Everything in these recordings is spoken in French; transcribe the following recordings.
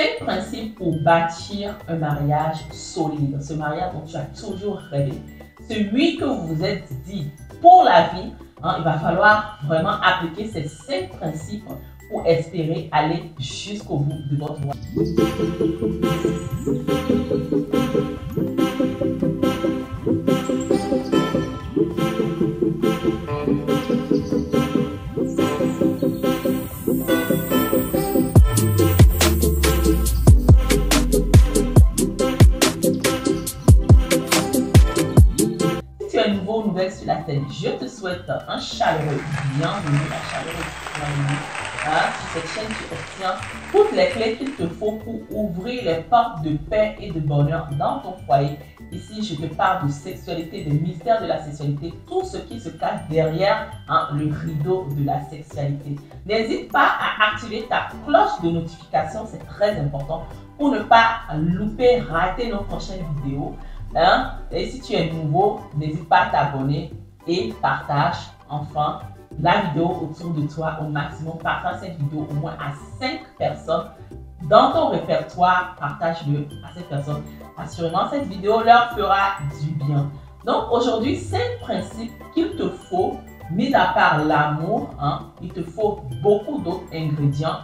5 principes pour bâtir un mariage solide, ce mariage dont tu as toujours rêvé, celui que vous vous êtes dit pour la vie. Il va falloir vraiment appliquer ces 5 principes pour espérer aller jusqu'au bout de votre voie. Sur la scène, je te souhaite un chaleureux bienvenue, sur cette chaîne, tu obtiens toutes les clés qu'il te faut pour ouvrir les portes de paix et de bonheur dans ton foyer. Ici, je te parle de sexualité, des mystères de la sexualité, tout ce qui se cache derrière le rideau de la sexualité. N'hésite pas à activer ta cloche de notification, c'est très important pour ne pas louper, rater nos prochaines vidéos. Et si tu es nouveau, n'hésite pas à t'abonner et partage enfin la vidéo autour de toi au maximum. Partage cette vidéo au moins à 5 personnes dans ton répertoire. Partage-le à ces personnes. Assurément, cette vidéo leur fera du bien. Donc aujourd'hui, 5 principes qu'il te faut, mis à part l'amour, il te faut beaucoup d'autres ingrédients.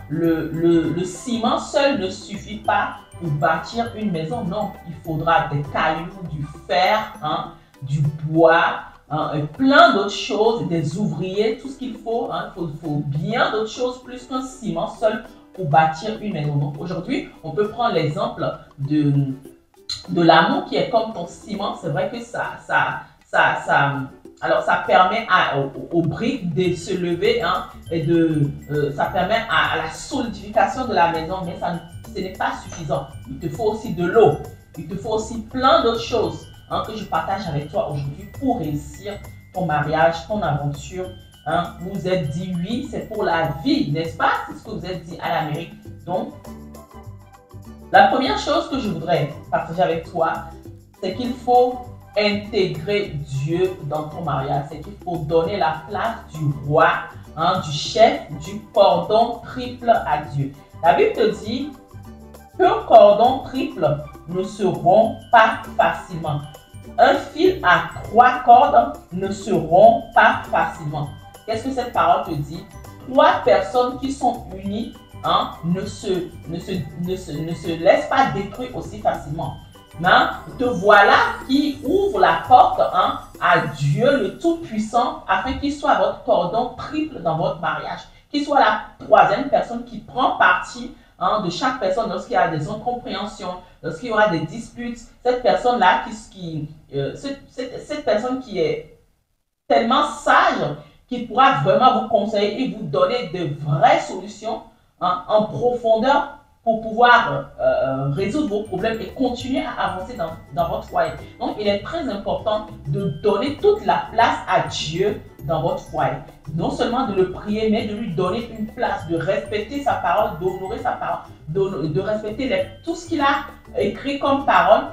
Le ciment seul ne suffit pas pour bâtir une maison. Non, il faudra des cailloux, du fer, du bois, plein d'autres choses, des ouvriers, tout ce qu'il faut. Il faut bien d'autres choses plus qu'un ciment seul pour bâtir une maison. Donc aujourd'hui, on peut prendre l'exemple de l'amour qui est comme ton ciment. C'est vrai que alors ça permet aux briques de se lever et ça permet à la solidification de la maison, mais ce n'est pas suffisant. Il te faut aussi de l'eau. Il te faut aussi plein d'autres choses que je partage avec toi aujourd'hui pour réussir ton mariage, ton aventure. Vous vous êtes dit oui, c'est pour la vie, n'est-ce pas? C'est ce que vous vous êtes dit à l'Amérique. Donc, la première chose que je voudrais partager avec toi, c'est qu'il faut intégrer Dieu dans ton mariage. C'est qu'il faut donner la place du roi, du chef, du cordon triple à Dieu. La Bible te dit qu'un cordon triple ne se rompt pas facilement. Un fil à 3 cordes ne se rompt pas facilement. Qu'est-ce que cette parole te dit? 3 personnes qui sont unies ne se laissent pas détruire aussi facilement. Te voilà qui ouvre la porte à Dieu le Tout-Puissant afin qu'il soit votre cordon triple dans votre mariage. Qu'il soit la 3e personne qui prend parti de chaque personne lorsqu'il y a des incompréhensions, lorsqu'il y aura des disputes. Cette personne-là, cette personne qui est tellement sage qu'il pourra vraiment vous conseiller et vous donner de vraies solutions en profondeur pour pouvoir résoudre vos problèmes et continuer à avancer dans votre foyer. Donc, il est très important de donner toute la place à Dieu dans votre foyer. Non seulement de le prier, mais de lui donner une place, de respecter sa parole, d'honorer sa parole, de respecter tout ce qu'il a écrit comme parole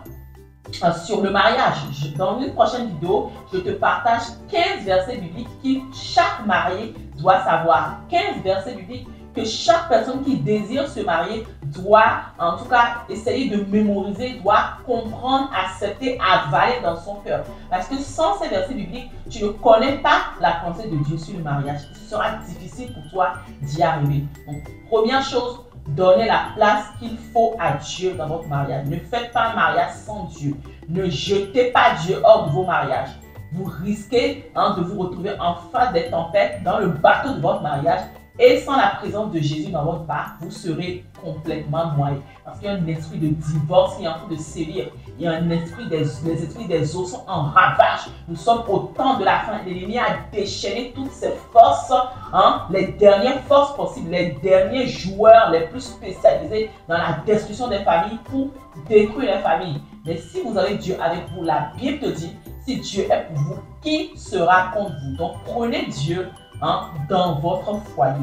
sur le mariage. Dans une prochaine vidéo, je te partage 15 versets bibliques que chaque marié doit savoir. 15 versets bibliques que chaque personne qui désire se marier doit, en tout cas, essayer de mémoriser, doit comprendre, accepter, avaler dans son cœur. Parce que sans ces versets bibliques, tu ne connais pas la pensée de Dieu sur le mariage. Ce sera difficile pour toi d'y arriver. Donc, première chose, donnez la place qu'il faut à Dieu dans votre mariage. Ne faites pas un mariage sans Dieu. Ne jetez pas Dieu hors de vos mariages. Vous risquez de vous retrouver en face des tempêtes dans le bateau de votre mariage. Et sans la présence de Jésus dans votre barque, vous serez complètement noyé. Parce qu'il y a un esprit de divorce qui est en train de sévir. Il y a un esprit les esprits des eaux sont en ravage. Nous sommes au temps de la fin. L'ennemi a déchaîné toutes ses forces, les dernières forces possibles, les derniers joueurs les plus spécialisés dans la destruction des familles pour détruire les familles. Mais si vous avez Dieu avec vous, la Bible te dit, si Dieu est pour vous, qui sera contre vous? Donc prenez Dieu dans votre foyer.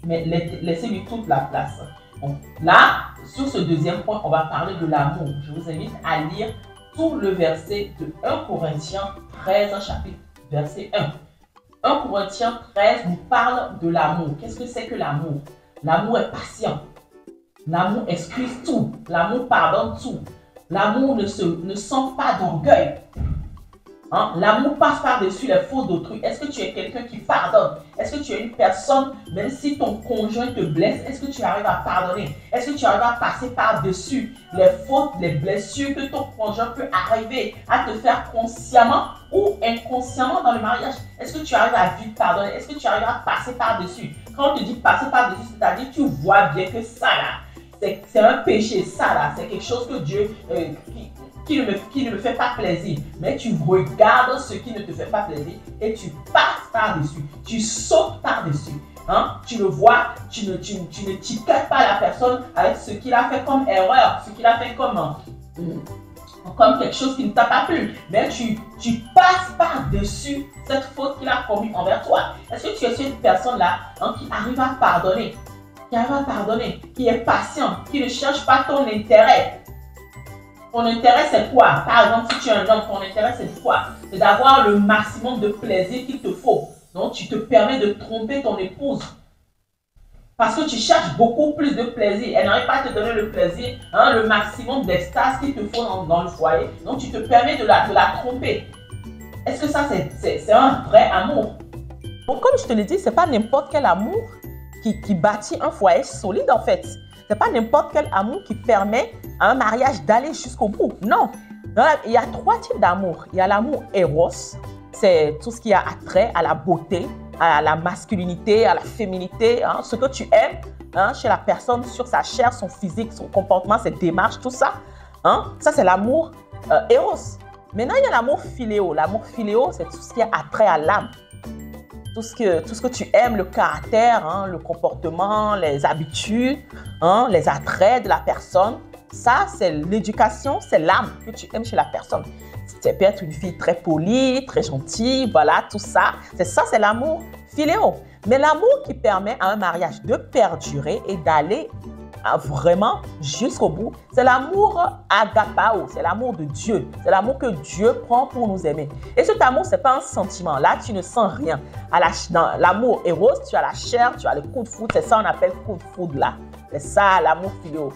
Mais laissez-lui toute la place. Donc, là, sur ce deuxième point, on va parler de l'amour. Je vous invite à lire tout le verset de 1 Corinthiens 13, chapitre verset 1. 1 Corinthiens 13 nous parle de l'amour. Qu'est-ce que c'est que l'amour? L'amour est patient. L'amour excuse tout. L'amour pardonne tout. L'amour ne sent pas d'orgueil. Hein? L'amour passe par-dessus les fautes d'autrui. Est-ce que tu es quelqu'un qui pardonne? Est-ce que tu es une personne, même si ton conjoint te blesse, est-ce que tu arrives à pardonner? Est-ce que tu arrives à passer par-dessus les fautes, les blessures que ton conjoint peut arriver à te faire consciemment ou inconsciemment dans le mariage? Est-ce que tu arrives à vite pardonner? Est-ce que tu arrives à passer par-dessus? Quand on te dit passer par-dessus, c'est-à-dire que tu vois bien que ça là, c'est un péché, ça là, c'est quelque chose que Dieu qui ne me fait pas plaisir. Mais tu regardes ce qui ne te fait pas plaisir et tu passes par-dessus. Tu sautes par-dessus. Hein? Tu le vois, tu ne tiquettes pas la personne avec ce qu'il a fait comme erreur, ce qu'il a fait comme quelque chose qui ne t'a pas plu. Mais tu passes par-dessus cette faute qu'il a commise envers toi. Est-ce que tu es cette personne-là qui arrive à pardonner, qui est patient, qui ne cherche pas ton intérêt? Ton intérêt, c'est quoi? Par exemple, si tu es un homme, ton intérêt, c'est quoi? C'est d'avoir le maximum de plaisir qu'il te faut. Donc, tu te permets de tromper ton épouse. Parce que tu cherches beaucoup plus de plaisir. Elle n'arrive pas à te donner le plaisir, le maximum d'extase qu'il te faut dans le foyer. Donc, tu te permets de la tromper. Est-ce que ça, c'est un vrai amour? Donc, comme je te l'ai dit, ce n'est pas n'importe quel amour qui bâtit un foyer solide, en fait. Ce n'est pas n'importe quel amour qui permet à un mariage d'aller jusqu'au bout. Non. Il y a 3 types d'amour. Il y a l'amour éros. C'est tout ce qui a attrait à la beauté, à la masculinité, à la féminité. Ce que tu aimes chez la personne, sur sa chair, son physique, son comportement, ses démarches, tout ça. Ça, c'est l'amour éros. Maintenant, il y a l'amour philéo. L'amour philéo, c'est tout ce qui a attrait à l'âme. Tout ce que tu aimes, le caractère, le comportement, les habitudes, les attraits de la personne. Ça, c'est l'éducation, c'est l'âme que tu aimes chez la personne. Tu peux être une fille très polie, très gentille, voilà, tout ça. C'est l'amour philéo. Mais l'amour qui permet à un mariage de perdurer et d'aller vraiment jusqu'au bout, c'est l'amour agapao, c'est l'amour de Dieu. C'est l'amour que Dieu prend pour nous aimer. Et cet amour, ce n'est pas un sentiment. Là, tu ne sens rien. Dans l'amour éros, tu as la chair, tu as le coup de foudre. C'est ça qu'on appelle coup de foudre là. C'est ça, l'amour philéo.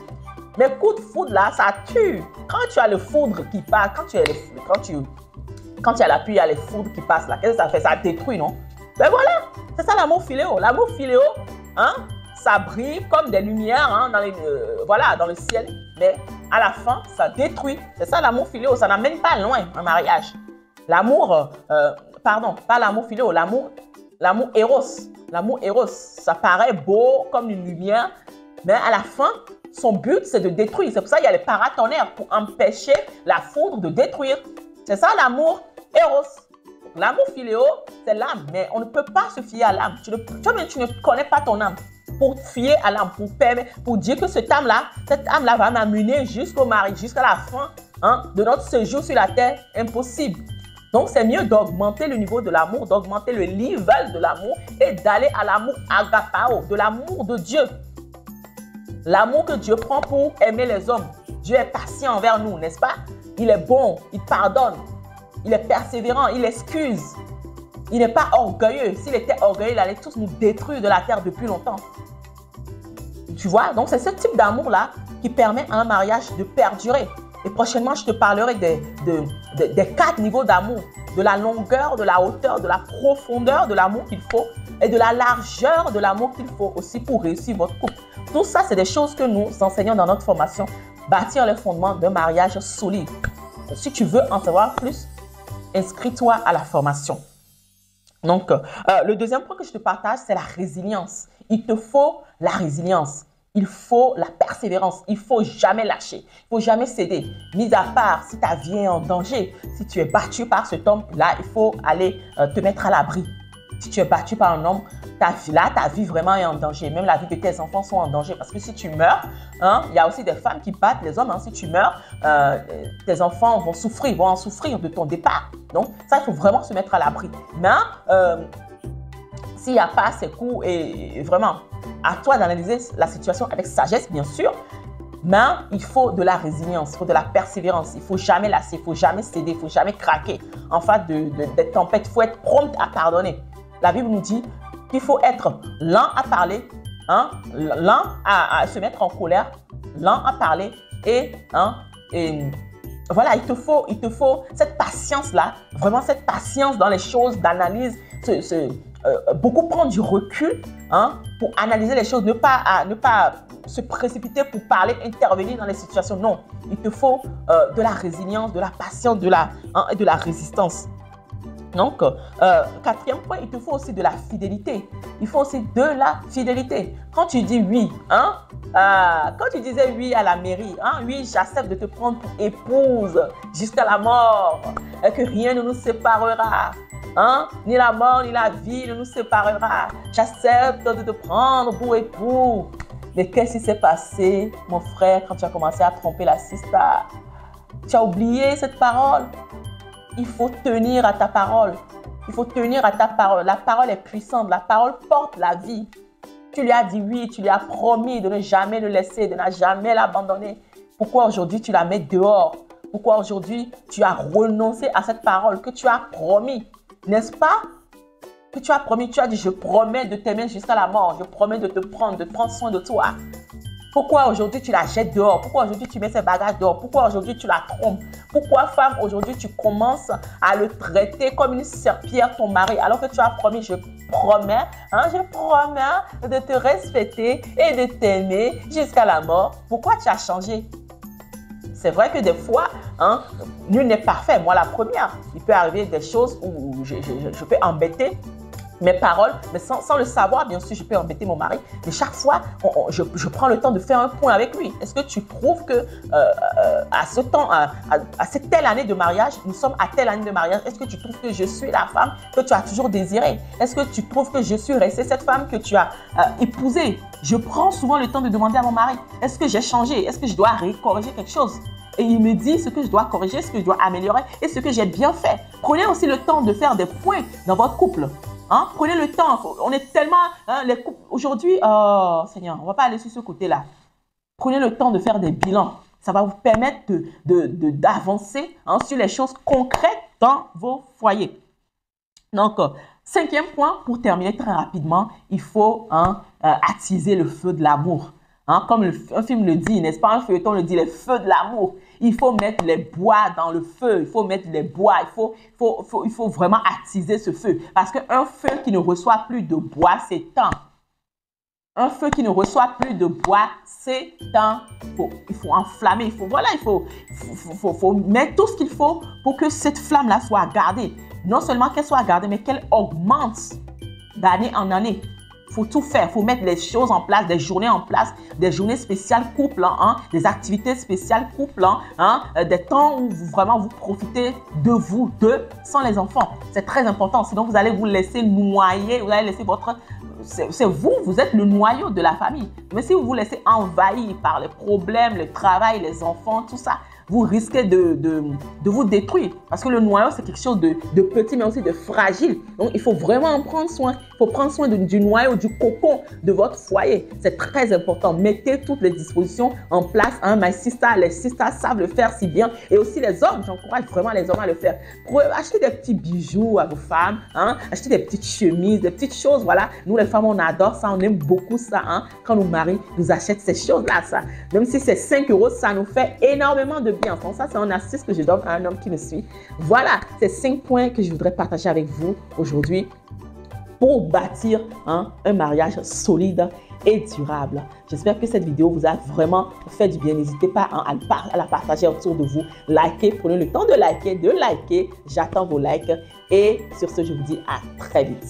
Mais coup de foudre là, ça tue. Quand tu as le foudre qui passe, quand tu as l'appui, il y a les foudres qui passent là. Qu'est-ce que ça fait? Ça détruit, non? Ben voilà, c'est ça l'amour philéo. L'amour philéo, ça brille comme des lumières dans le ciel. Mais à la fin, ça détruit. C'est ça l'amour philéo. Ça n'amène pas loin un mariage. L'amour, pardon, pas l'amour philéo, l'amour éros. L'amour éros, ça paraît beau comme une lumière. Mais à la fin, son but, c'est de détruire. C'est pour ça qu'il y a les paratonnerres pour empêcher la foudre de détruire. C'est ça l'amour éros. L'amour philéo, c'est l'âme. Mais on ne peut pas se fier à l'âme. Toi-même, tu ne connais pas ton âme. Pour te fier à l'âme, pour dire que cette âme-là va m'amener jusqu'au mari, jusqu'à la fin de notre séjour sur la terre, impossible. Donc, c'est mieux d'augmenter le niveau de l'amour, d'augmenter le level de l'amour et d'aller à l'amour agapao, de l'amour de Dieu. L'amour que Dieu prend pour aimer les hommes. Dieu est patient envers nous, n'est-ce pas? Il est bon, il pardonne, il est persévérant, il excuse. Il n'est pas orgueilleux. S'il était orgueilleux, il allait tous nous détruire de la terre depuis longtemps. Tu vois? Donc, c'est ce type d'amour-là qui permet à un mariage de perdurer. Et prochainement, je te parlerai des 4 niveaux d'amour. De la longueur, de la hauteur, de la profondeur de l'amour qu'il faut et de la largeur de l'amour qu'il faut aussi pour réussir votre couple. Tout ça, c'est des choses que nous enseignons dans notre formation. Bâtir les fondements d'un mariage solide. Si tu veux en savoir plus, inscris-toi à la formation. Donc, le deuxième point que je te partage, c'est la résilience. Il te faut la résilience. Il faut la persévérance. Il ne faut jamais lâcher. Il ne faut jamais céder. Mis à part si ta vie est en danger, si tu es battu par cet homme, là, il faut aller te mettre à l'abri. Si tu es battu par un homme, ta vie vraiment est en danger. Même la vie de tes enfants sont en danger. Parce que si tu meurs, il y a aussi des femmes qui battent les hommes. Si tu meurs, tes enfants vont en souffrir de ton départ. Donc, ça, il faut vraiment se mettre à l'abri. Mais s'il n'y a pas ces coups, et vraiment, à toi d'analyser la situation avec sagesse, bien sûr, mais il faut de la résilience, il faut de la persévérance. Il ne faut jamais lasser, il ne faut jamais céder, il ne faut jamais craquer. En face des tempêtes, il faut être prompt à pardonner. La Bible nous dit qu'il faut être lent à parler hein, lent à se mettre en colère, lent à parler et voilà, il te faut cette patience-là, vraiment cette patience dans les choses d'analyse, beaucoup prendre du recul hein, pour analyser les choses, ne pas se précipiter pour parler, intervenir dans les situations. Non, il te faut de la résilience, de la patience, de la résistance. Donc, quatrième point, il te faut aussi de la fidélité. Il faut aussi de la fidélité. Quand tu dis oui, hein, quand tu disais oui à la mairie, hein, oui, j'accepte de te prendre pour épouse jusqu'à la mort, et que rien ne nous séparera, hein, ni la mort ni la vie ne nous séparera. J'accepte de te prendre pour époux. Mais qu'est-ce qui s'est passé, mon frère, quand tu as commencé à tromper la sista? Tu as oublié cette parole. Il faut tenir à ta parole. Il faut tenir à ta parole. La parole est puissante. La parole porte la vie. Tu lui as dit oui, tu lui as promis de ne jamais le laisser, de ne jamais l'abandonner. Pourquoi aujourd'hui tu la mets dehors? Pourquoi aujourd'hui tu as renoncé à cette parole que tu as promis? N'est-ce pas? Que tu as promis, tu as dit je promets de t'aimer jusqu'à la mort. Je promets de te prendre soin de toi. Pourquoi aujourd'hui tu la jettes dehors? Pourquoi aujourd'hui tu mets ses bagages dehors? Pourquoi aujourd'hui tu la trompes? Pourquoi, femme, aujourd'hui tu commences à le traiter comme une serpillère, ton mari, alors que tu as promis, je promets de te respecter et de t'aimer jusqu'à la mort. Pourquoi tu as changé? C'est vrai que des fois, hein, nul n'est parfait. Moi, la première, il peut arriver des choses où je peux embêter mes paroles, mais sans le savoir, bien sûr, je peux embêter mon mari. Mais chaque fois, je prends le temps de faire un point avec lui. Est-ce que tu trouves que à cette telle année de mariage, nous sommes à telle année de mariage, est-ce que tu trouves que je suis la femme que tu as toujours désirée? Est-ce que tu trouves que je suis restée cette femme que tu as épousée? Je prends souvent le temps de demander à mon mari, est-ce que j'ai changé? Est-ce que je dois corriger quelque chose? Et il me dit ce que je dois corriger, ce que je dois améliorer et ce que j'ai bien fait. Prenez aussi le temps de faire des points dans votre couple. Hein? Prenez le temps. On est tellement... Hein, les couples aujourd'hui... Oh, Seigneur, on ne va pas aller sur ce côté-là. Prenez le temps de faire des bilans. Ça va vous permettre d'avancer hein, sur les choses concrètes dans vos foyers. Donc, cinquième point, pour terminer très rapidement, il faut hein, attiser le feu de l'amour. Hein, comme un film le dit, n'est-ce pas? Un feuilleton le dit, les feux de l'amour. Il faut mettre les bois dans le feu. Il faut mettre les bois. Il faut vraiment attiser ce feu. Parce qu'un feu qui ne reçoit plus de bois s'éteint. Un feu qui ne reçoit plus de bois s'éteint. Il faut enflammer. Il faut mettre tout ce qu'il faut pour que cette flamme-là soit gardée. Non seulement qu'elle soit gardée, mais qu'elle augmente d'année en année. Il faut tout faire, il faut mettre les choses en place, des journées en place, des journées spéciales couple, hein, des activités spéciales couple, hein, des temps où vraiment vous profitez de vous deux sans les enfants. C'est très important, sinon vous allez vous laisser noyer, vous allez laisser votre... C'est vous, vous êtes le noyau de la famille. Mais si vous vous laissez envahir par les problèmes, le travail, les enfants, tout ça, vous risquez de vous détruire. Parce que le noyau, c'est quelque chose de petit, mais aussi de fragile. Donc, il faut vraiment en prendre soin. Il faut prendre soin du noyau, du cocon de votre foyer. C'est très important. Mettez toutes les dispositions en place. Hein, les sisters savent le faire si bien. Et aussi les hommes, j'encourage vraiment les hommes à le faire. Pour acheter des petits bijoux à vos femmes. Hein, acheter des petites chemises, des petites choses. Voilà. Nous, les femmes, on adore ça. On aime beaucoup ça. Hein, quand nos maris nous achètent ces choses-là. Ça. Même si c'est 5 €, ça nous fait énormément de bien. Donc, ça, c'est un astuce que je donne à un homme qui me suit. Voilà, c'est 5 points que je voudrais partager avec vous aujourd'hui pour bâtir hein, un mariage solide et durable. J'espère que cette vidéo vous a vraiment fait du bien. N'hésitez pas hein, à la partager autour de vous. Likez, prenez le temps de liker. J'attends vos likes. Et sur ce, je vous dis à très vite.